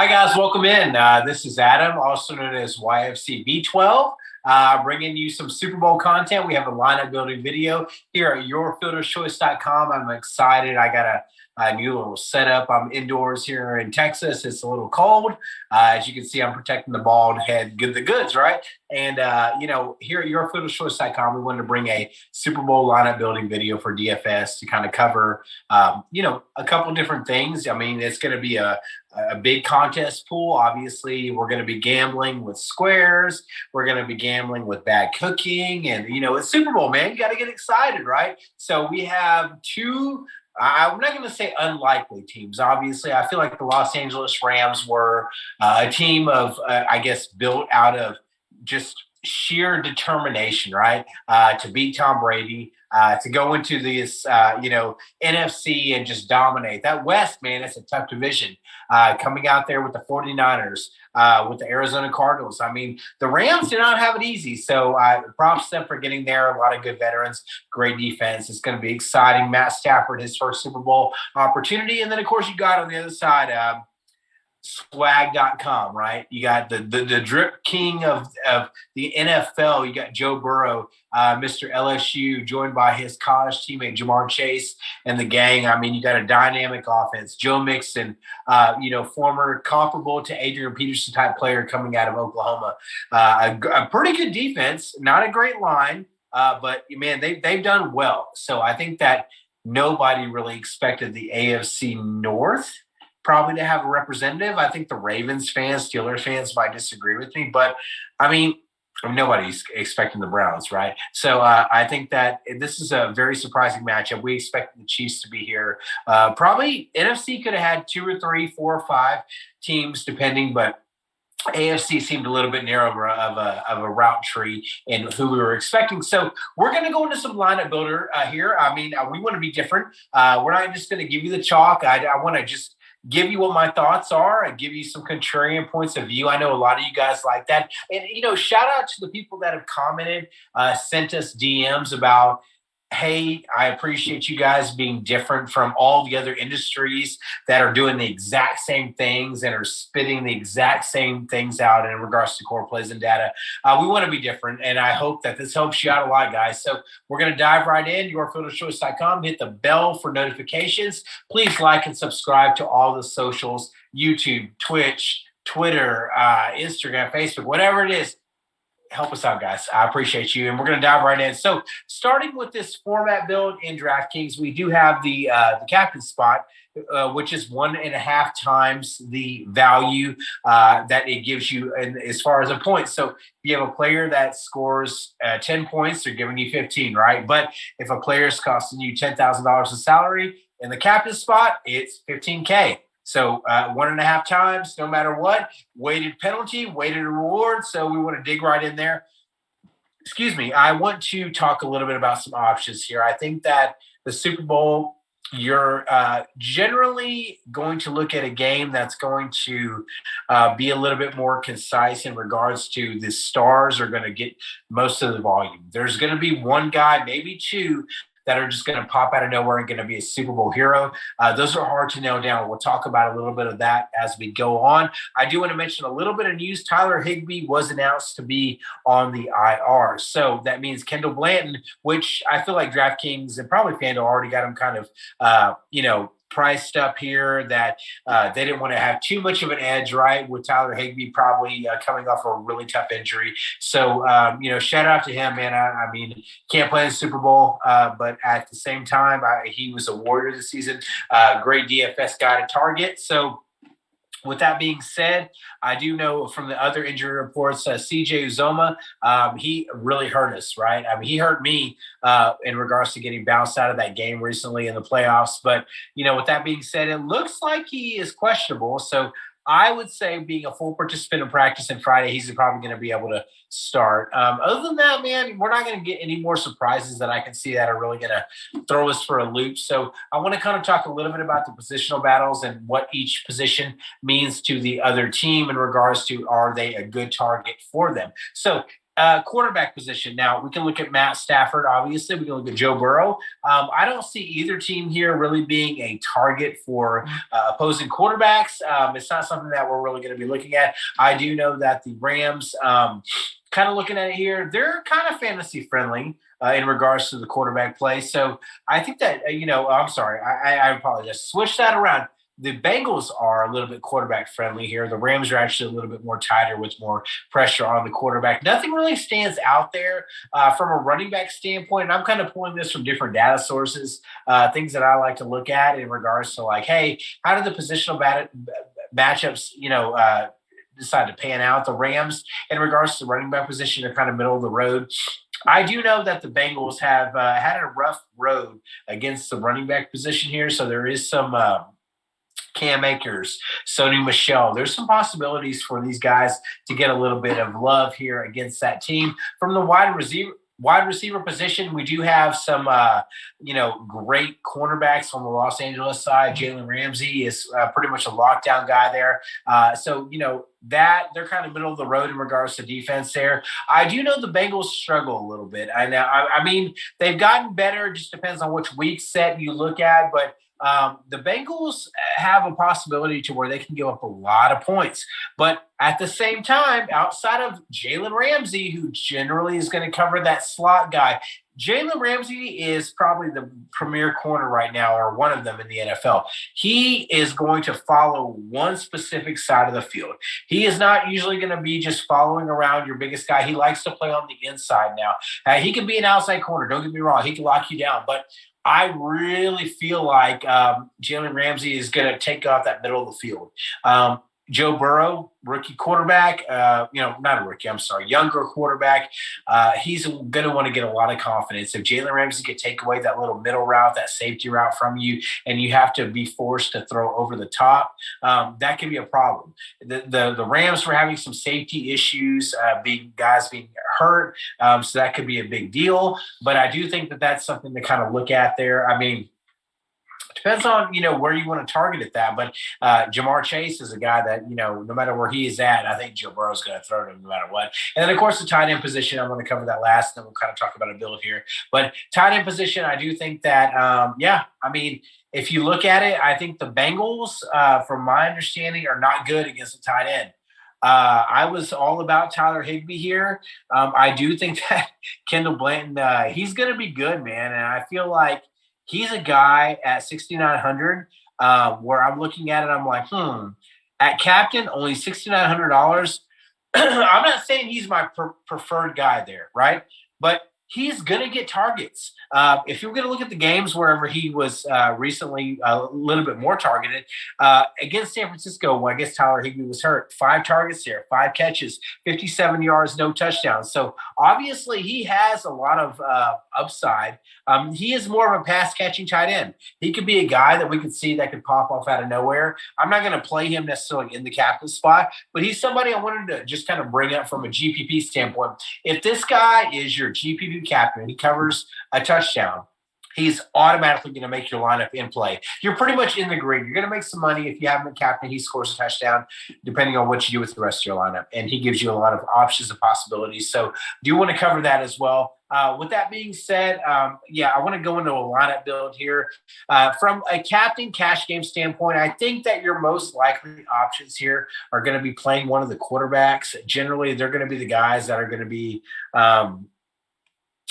Hi, guys. Welcome in. This is Adam, also known as YFC B12, bringing you some Super Bowl content. We have a lineup building video here at yourfielderschoice.com. I'm excited. I got a new little setup. I'm indoors here in Texas. It's a little cold. As you can see, I'm protecting the bald head, the goods, right? And, here at yourfielderschoice.com, we wanted to bring a Super Bowl lineup building video for DFS to kind of cover, a couple different things. I mean, it's going to be a big contest pool. Obviously, we're going to be gambling with squares. We're going to be gambling with bad cooking. And, it's Super Bowl, man. You got to get excited, right? So we have two, I'm not going to say unlikely teams. Obviously, I feel like the Los Angeles Rams were a team of, built out of just sheer determination, right? To beat Tom Brady, to go into this, NFC and just dominate. That West, man, it's a tough division. Coming out there with the 49ers, with the Arizona Cardinals. I mean, the Rams do not have it easy. So props to them for getting there. A lot of good veterans, great defense. It's going to be exciting. Matt Stafford, his first Super Bowl opportunity. And then, of course, you got on the other side, swag.com, right? You got the drip king of the NFL. You got Joe Burrow, Mr. LSU, joined by his college teammate Jamar Chase and the gang. I mean, you got a dynamic offense. Joe Mixon, former comparable to Adrian Peterson type player coming out of Oklahoma. A pretty good defense, not a great line, but man, they've done well. So I think that nobody really expected the AFC North probably to have a representative. I think the Ravens fans, Steelers fans might disagree with me, but I mean, nobody's expecting the Browns, right? So I think that this is a very surprising matchup. We expected the Chiefs to be here. Probably NFC could have had 2 or 3, 4 or 5 teams, depending, but AFC seemed a little bit narrower of a route tree in who we were expecting. So we're going to go into some lineup builder here. I mean, we want to be different. We're not just going to give you the chalk. I want to just give you what my thoughts are and give you some contrarian points of view. I know a lot of you guys like that. And, shout out to the people that have commented, sent us DMs about, hey, I appreciate you guys being different from all the other industries that are doing the exact same things and are spitting the exact same things out in regards to core plays and data. We want to be different, and I hope that this helps you out a lot, guys. So we're going to dive right in, yourfielderschoice.com, hit the bell for notifications. Please like and subscribe to all the socials, YouTube, Twitch, Twitter, Instagram, Facebook, whatever it is. Help us out, guys. I appreciate you. And we're going to dive right in. So starting with this format build in DraftKings, we do have the captain spot, which is 1.5 times the value that it gives you as far as a point. So if you have a player that scores 10 points, they're giving you 15, right? But if a player is costing you $10,000 in salary in the captain spot, it's $15K. So 1.5 times, no matter what, weighted penalty, weighted reward. So we want to dig right in there. Excuse me. I want to talk a little bit about some options here. I think that the Super Bowl, you're generally going to look at a game that's going to be a little bit more concise in regards to the stars are going to get most of the volume. There's going to be one guy, maybe two, that are just going to pop out of nowhere and going to be a Super Bowl hero. Those are hard to nail down. We'll talk about a little bit of that as we go on. I do want to mention a little bit of news. Tyler Higbee was announced to be on the IR. So that means Kendall Blanton, which I feel like DraftKings and probably FanDuel already got him kind of, priced up here, that they didn't want to have too much of an edge, right, with Tyler Higbee probably coming off a really tough injury. So, shout out to him, man. I mean, can't play the Super Bowl, but at the same time, he was a Warrior this season, great DFS guy to target. So, with that being said, I do know from the other injury reports, CJ Uzoma, he really hurt us, right? I mean, he hurt me in regards to getting bounced out of that game recently in the playoffs. But, with that being said, it looks like he is questionable. So I would say, being a full participant in practice on Friday, he's probably going to be able to start. Other than that, man, we're not going to get any more surprises that I can see that are really going to throw us for a loop. So I want to kind of talk a little bit about the positional battles and what each position means to the other team in regards to, are they a good target for them? So Quarterback position. Now, we can look at Matt Stafford, obviously. We can look at Joe Burrow. I don't see either team here really being a target for opposing quarterbacks. It's not something that we're really going to be looking at. I do know that the Rams, kind of looking at it here, they're kind of fantasy friendly in regards to the quarterback play. So I think that, I'm sorry, I apologize. Switch that around. The Bengals are a little bit quarterback friendly here. The Rams are actually a little bit more tighter with more pressure on the quarterback. Nothing really stands out there from a running back standpoint. And I'm kind of pulling this from different data sources, things that I like to look at in regards to like, hey, how do the positional matchups, decide to pan out? The Rams, in regards to the running back position, are kind of middle of the road. I do know that the Bengals have had a rough road against the running back position here. So there is some Cam Akers, Sony Michel. There's some possibilities for these guys to get a little bit of love here against that team. From the wide receiver position, we do have some, great cornerbacks on the Los Angeles side. Jaylen Ramsey is pretty much a lockdown guy there. That they're kind of middle of the road in regards to defense there. I do know the Bengals struggle a little bit. I mean, they've gotten better. It just depends on which week set you look at, but the Bengals have a possibility to where they can give up a lot of points. But at the same time, outside of Jaylen Ramsey, who generally is going to cover that slot guy, Jaylen Ramsey is probably the premier corner right now, or one of them in the NFL. He is going to follow one specific side of the field. He is not usually going to be just following around your biggest guy. He likes to play on the inside now. He can be an outside corner. Don't get me wrong. He can lock you down. But I really feel like Jaylen Ramsey is going to take off that middle of the field. Joe Burrow, rookie quarterback, not a rookie, I'm sorry, younger quarterback. He's going to want to get a lot of confidence. If Jaylen Ramsey could take away that little middle route, that safety route from you, and you have to be forced to throw over the top, that can be a problem. The Rams were having some safety issues, guys being hurt, so that could be a big deal. But I do think that that's something to kind of look at there. I mean, depends on, where you want to target at that. But Jamar Chase is a guy that, no matter where he is at, I think Joe Burrow's going to throw to him no matter what. And then, of course, the tight end position, I'm going to cover that last, and then we'll kind of talk about a build here. But tight end position, I do think that, if you look at it, I think the Bengals, from my understanding, are not good against the tight end. I was all about Tyler Higbee here. I do think that Kendall Blanton, he's going to be good, man. And I feel like he's a guy at 6,900 where I'm looking at it. I'm like, at captain, only $6,900. I'm not saying he's my preferred guy there, right? But he's going to get targets. If you're going to look at the games wherever he was recently a little bit more targeted, against San Francisco, I guess Tyler Higbee was hurt. 5 targets there, 5 catches, 57 yards, no touchdowns. So obviously he has a lot of upside. He is more of a pass-catching tight end. He could be a guy that we could see that could pop off out of nowhere. I'm not going to play him necessarily in the captain spot, but he's somebody I wanted to just kind of bring up from a GPP standpoint. If this guy is your GPP captain, he covers a touchdown, he's automatically going to make your lineup in play. You're pretty much in the green. You're going to make some money if you have him at captain. He scores a touchdown, depending on what you do with the rest of your lineup. And he gives you a lot of options and possibilities. So do want to cover that as well. With that being said, I want to go into a lineup build here. From a captain cash game standpoint, I think that your most likely options here are going to be playing one of the quarterbacks. Generally, they're going to be the guys that are going to be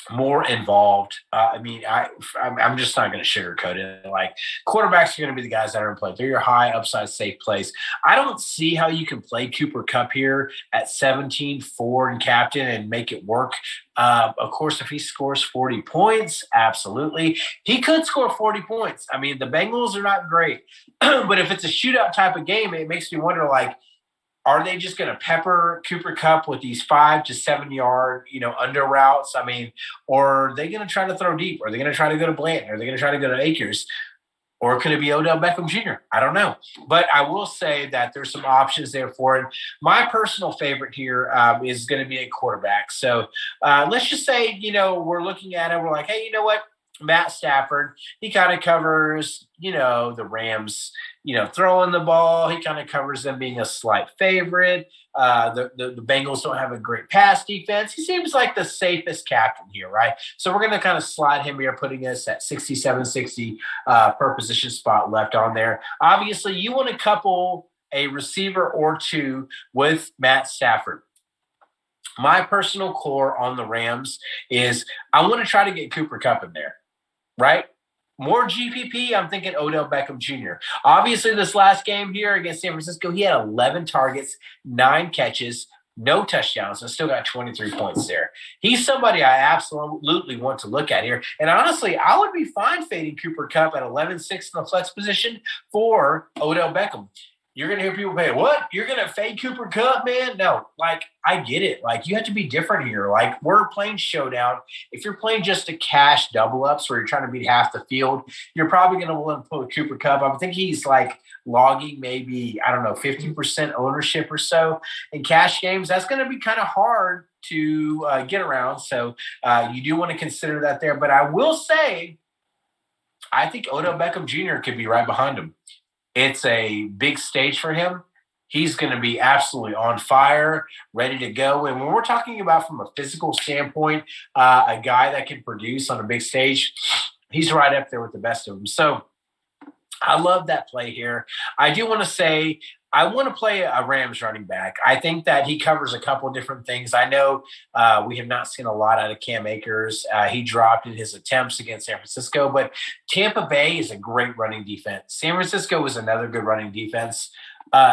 more involved. I'm just not going to sugarcoat it. Like, quarterbacks are going to be the guys that are in play. They're your high upside safe plays. I don't see how you can play Cooper Kupp here at 17-4 in captain and make it work. Of course, if he scores 40 points, absolutely. He could score 40 points. I mean, the Bengals are not great. But if it's a shootout type of game, it makes me wonder, like, are they just going to pepper Cooper Kupp with these 5 to 7 yard, under routes? I mean, or are they going to try to throw deep? Are they going to try to go to Blanton? Are they going to try to go to Akers? Or could it be Odell Beckham Jr.? I don't know. But I will say that there's some options there for it. My personal favorite here is going to be a quarterback. So let's just say, we're looking at it. We're like, hey, you know what? Matt Stafford, he kind of covers, the Rams, throwing the ball. He kind of covers them being a slight favorite. The Bengals don't have a great pass defense. He seems like the safest captain here, right? So we're going to kind of slide him here, putting us at 67.60 per position spot left on there. Obviously, you want to couple a receiver or two with Matt Stafford. My personal core on the Rams is I want to try to get Cooper Kupp in there, right? More GPP, I'm thinking Odell Beckham Jr. Obviously, this last game here against San Francisco, he had 11 targets, 9 catches, no touchdowns, and still got 23 points there. He's somebody I absolutely want to look at here. And honestly, I would be fine fading Cooper Kupp at 11-6 in the flex position for Odell Beckham. You're going to hear people say, what? You're going to fade Cooper Kupp, man? No, I get it. You have to be different here. We're playing showdown. If you're playing just a cash double-ups where you're trying to beat half the field, you're probably going to want to put Cooper Kupp. I think he's logging maybe, 50% ownership or so in cash games. That's going to be kind of hard to get around. So you do want to consider that there. But I will say, I think Odell Beckham Jr. could be right behind him. It's a big stage for him. He's going to be absolutely on fire, ready to go. And when we're talking about from a physical standpoint, a guy that can produce on a big stage, he's right up there with the best of them. So I love that play here. I do want to say I want to play a Rams running back. I think that he covers a couple different things. I know we have not seen a lot out of Cam Akers. He dropped in his attempts against San Francisco, but Tampa Bay is a great running defense. San Francisco is another good running defense.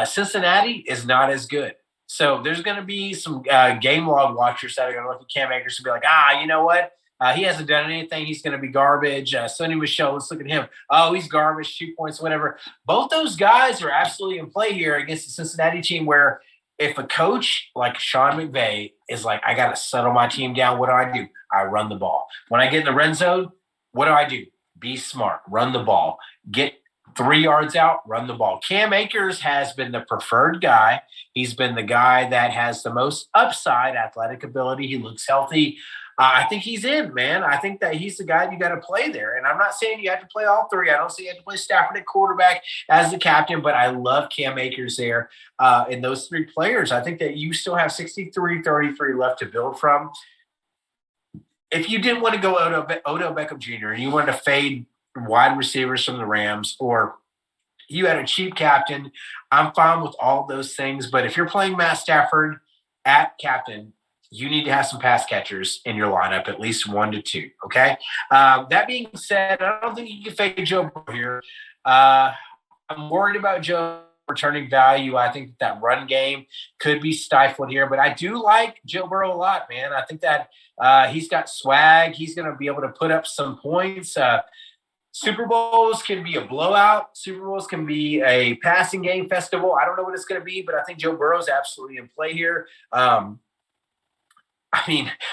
Cincinnati is not as good. So there's going to be some game log watchers that are going to look at Cam Akers and be like, you know what? He hasn't done anything. He's going to be garbage. Sonny Michel, let's look at him. Oh, he's garbage, 2 points, whatever. Both those guys are absolutely in play here against the Cincinnati team where if a coach like Sean McVay is like, I got to settle my team down, what do? I run the ball. When I get in the red zone, what do? Be smart. Run the ball. Get 3 yards out, run the ball. Cam Akers has been the preferred guy. He's been the guy that has the most upside athletic ability. He looks healthy. I think he's in, man. I think that he's the guy you got to play there. And I'm not saying you have to play all 3. I don't say you have to play Stafford at quarterback as the captain, but I love Cam Akers there in those 3 players. I think that you still have 63-33 left to build from. If you didn't want to go Odell Beckham Jr. and you wanted to fade wide receivers from the Rams, or you had a cheap captain, I'm fine with all those things. But if you're playing Matt Stafford at captain, you need to have some pass catchers in your lineup, at least 1 to 2, okay? That being said, I don't think you can fade Joe Burrow here. I'm worried about Joe returning value. I think that run game could be stifled here, but I do like Joe Burrow a lot, man. I think that he's got swag. He's going to be able to put up some points. Super Bowls can be a blowout. Super Bowls can be a passing game festival. I don't know what it's going to be, but I think Joe Burrow's absolutely in play here.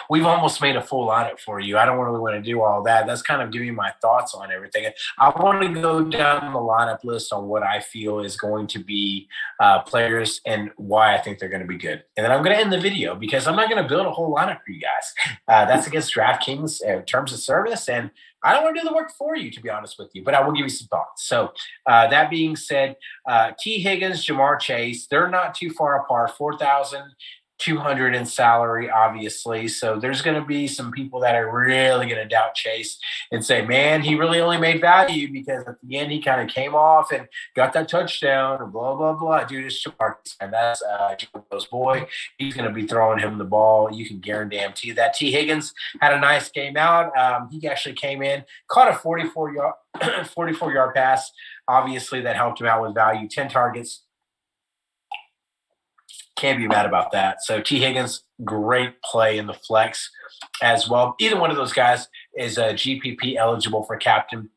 We've almost made a full lineup for you. I don't really want to do all that. That's kind of giving you my thoughts on everything. I want to go down the lineup list on what I feel is going to be players and why I think they're going to be good. And then I'm going to end the video because I'm not going to build a whole lineup for you guys. That's against DraftKings terms of service, and I don't want to do the work for you, to be honest with you, but I will give you some thoughts. So that being said, T. Higgins, Jamar Chase, they're not too far apart, 4,200 in salary, obviously. So there's going to be some people that are really going to doubt Chase and say, man, he really only made value because at the end he kind of came off and got that touchdown or blah, blah, blah. Dude, it's Jamar, and that's Joe's boy. He's going to be throwing him the ball. You can guarantee that. T. Higgins had a nice game out. He actually came in, caught a 44-yard pass. Obviously, that helped him out with value. 10 targets. Can't be mad about that. So T. Higgins, great play in the flex as well. Either one of those guys is a GPP eligible for captain.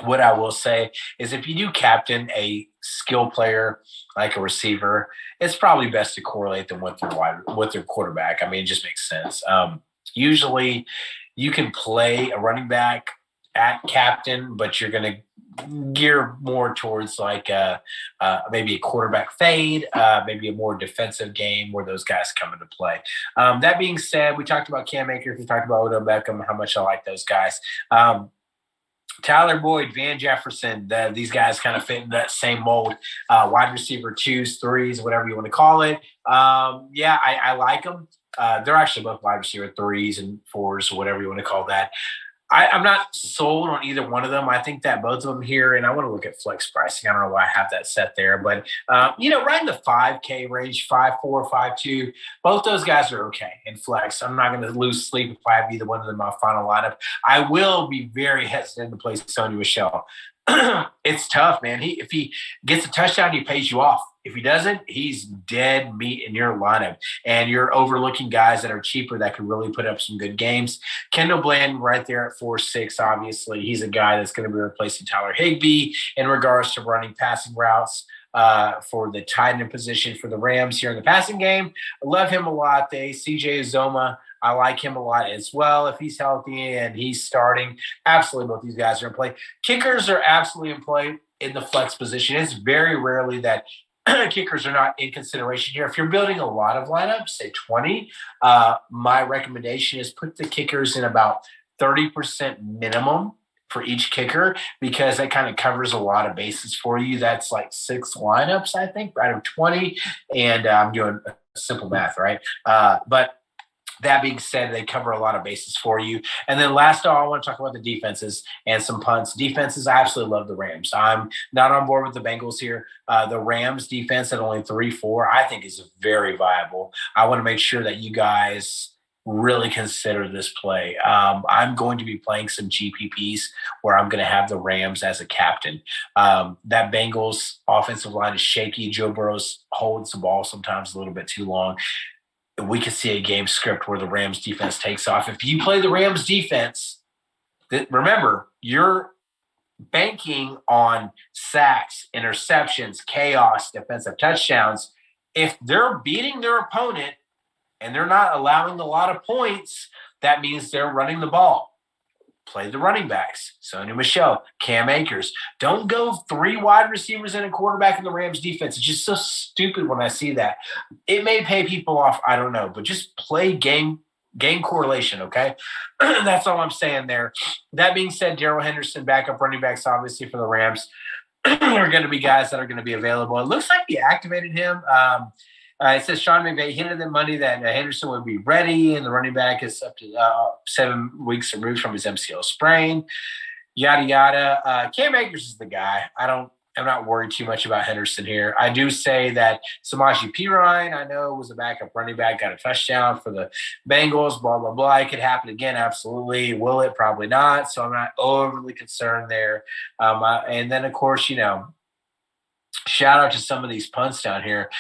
What I will say is if you do captain a skill player like a receiver, it's probably best to correlate them with their quarterback. It just makes sense. Usually you can play a running back at captain, but you're going to gear more towards like maybe a quarterback fade, maybe a more defensive game where those guys come into play. That being said, we talked about Cam Akers, we talked about Odell Beckham, how much I like those guys. Tyler Boyd, Van Jefferson, these guys kind of fit in that same mold. Wide receiver 2s, 3s, whatever you want to call it. I like them. They're actually both wide receiver 3s and 4s, whatever you want to call that. I'm not sold on either one of them. I think that both of them here, and I want to look at flex pricing. I don't know why I have that set there, but right in the 5K range, 5.4, 5.2, both those guys are okay in flex. I'm not going to lose sleep if I have either one of them in my final lineup. I will be very hesitant to play Sony Michel. It's tough, man. If he gets a touchdown, he pays you off. If he doesn't, he's dead meat in your lineup. And you're overlooking guys that are cheaper that can really put up some good games. Kendall Bland right there at 4.6, obviously. He's a guy that's going to be replacing Tyler Higbee in regards to running passing routes for the tight end position for the Rams here in the passing game. I love him a lot. CJ Uzoma, I like him a lot as well. If he's healthy and he's starting, absolutely both these guys are in play. Kickers are absolutely in play in the flex position. It's very rarely that kickers are not in consideration here. If you're building a lot of lineups, say 20, my recommendation is put the kickers in about 30% minimum for each kicker, because that kind of covers a lot of bases for you. That's like 6 lineups, I think, out of 20. And I'm doing simple math, right? But that being said, they cover a lot of bases for you. And then last of all, I want to talk about the defenses and some punts. Defenses, I absolutely love the Rams. I'm not on board with the Bengals here. The Rams defense at only 3.4, I think is very viable. I want to make sure that you guys really consider this play. I'm going to be playing some GPPs where I'm going to have the Rams as a captain. That Bengals offensive line is shaky. Joe Burrow holds the ball sometimes a little bit too long. We could see a game script where the Rams defense takes off. If you play the Rams defense, remember, you're banking on sacks, interceptions, chaos, defensive touchdowns. If they're beating their opponent and they're not allowing a lot of points, that means they're running the ball. Play the running backs, Sony Michel, Cam Akers. Don't go 3 wide receivers and a quarterback in the Rams defense. It's just so stupid when I see that. It may pay people off, I don't know, but just play game correlation, okay? That's all I'm saying there. That being said, Daryl Henderson, backup running backs, obviously, for the Rams, are going to be guys that are going to be available. It looks like he activated him. It says Sean McVay hinted at Monday that Henderson would be ready, and the running back is up to 7 weeks removed from his MCL sprain. Yada yada. Cam Akers is the guy. I'm not worried too much about Henderson here. I do say that Samaje Perine, I know, was a backup running back, got a touchdown for the Bengals, blah, blah, blah. It could happen again, absolutely. Will it? Probably not. So I'm not overly concerned there. And then, of course, shout out to some of these punts down here.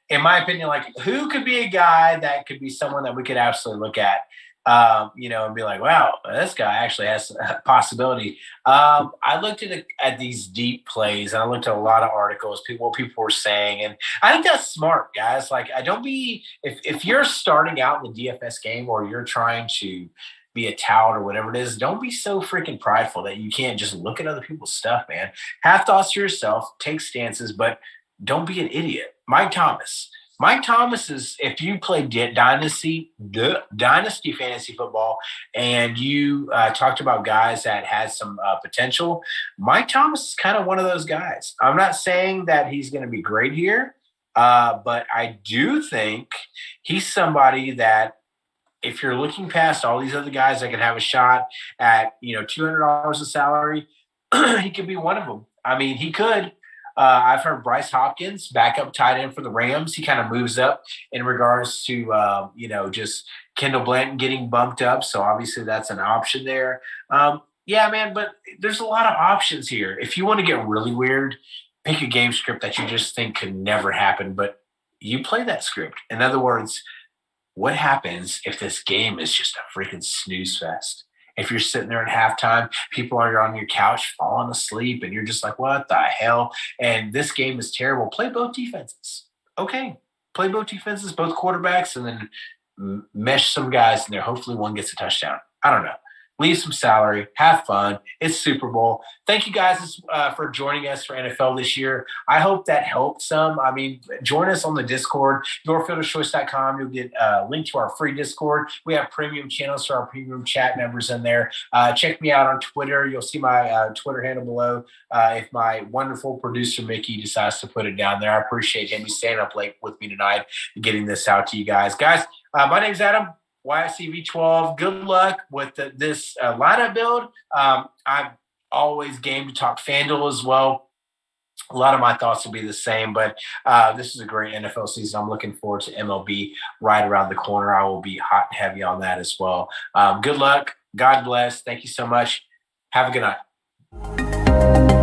In my opinion, who could be a guy that could be someone that we could absolutely look at, and be like, wow, this guy actually has a possibility. I looked at these deep plays, and I looked at a lot of articles, what people were saying, and I think that's smart, guys. If you're starting out in the DFS game or you're trying to be a tout or whatever it is, don't be so freaking prideful that you can't just look at other people's stuff, man. Have thoughts to yourself, take stances, but don't be an idiot. Mike Thomas is, if you play dynasty fantasy football and you talked about guys that had some potential, Mike Thomas is kind of one of those guys. I'm not saying that he's going to be great here, but I do think he's somebody that, if you're looking past all these other guys that can have a shot at, $200 a salary, he could be one of them. I mean, he could. I've heard Bryce Hopkins, backup tight end for the Rams. He kind of moves up in regards to, just Kendall Blanton getting bumped up. So obviously that's an option there. Yeah, man, but there's a lot of options here. If you want to get really weird, pick a game script that you just think could never happen, but you play that script. In other words, what happens if this game is just a freaking snooze fest? If you're sitting there at halftime, people are on your couch falling asleep, and you're just like, what the hell? And this game is terrible. Play both defenses. Okay. Play both defenses, both quarterbacks, and then mesh some guys in there. Hopefully one gets a touchdown. I don't know. leave some salary, have fun. It's Super Bowl. Thank you guys for joining us for NFL this year. I hope that helped some. I mean, join us on the Discord, yourfielderchoice.com. You'll get a link to our free Discord. We have premium channels for our premium chat members in there. Check me out on Twitter. You'll see my Twitter handle below if my wonderful producer, Mickey, decides to put it down there. I appreciate him. He's staying up late with me tonight and getting this out to you guys. Guys, my name's Adam. YSCV12. Good luck with this lineup build. I'm always game to talk FanDuel as well. A lot of my thoughts will be the same, but this is a great NFL season. I'm looking forward to MLB right around the corner. I will be hot and heavy on that as well. Good luck. God bless. Thank you so much. Have a good night.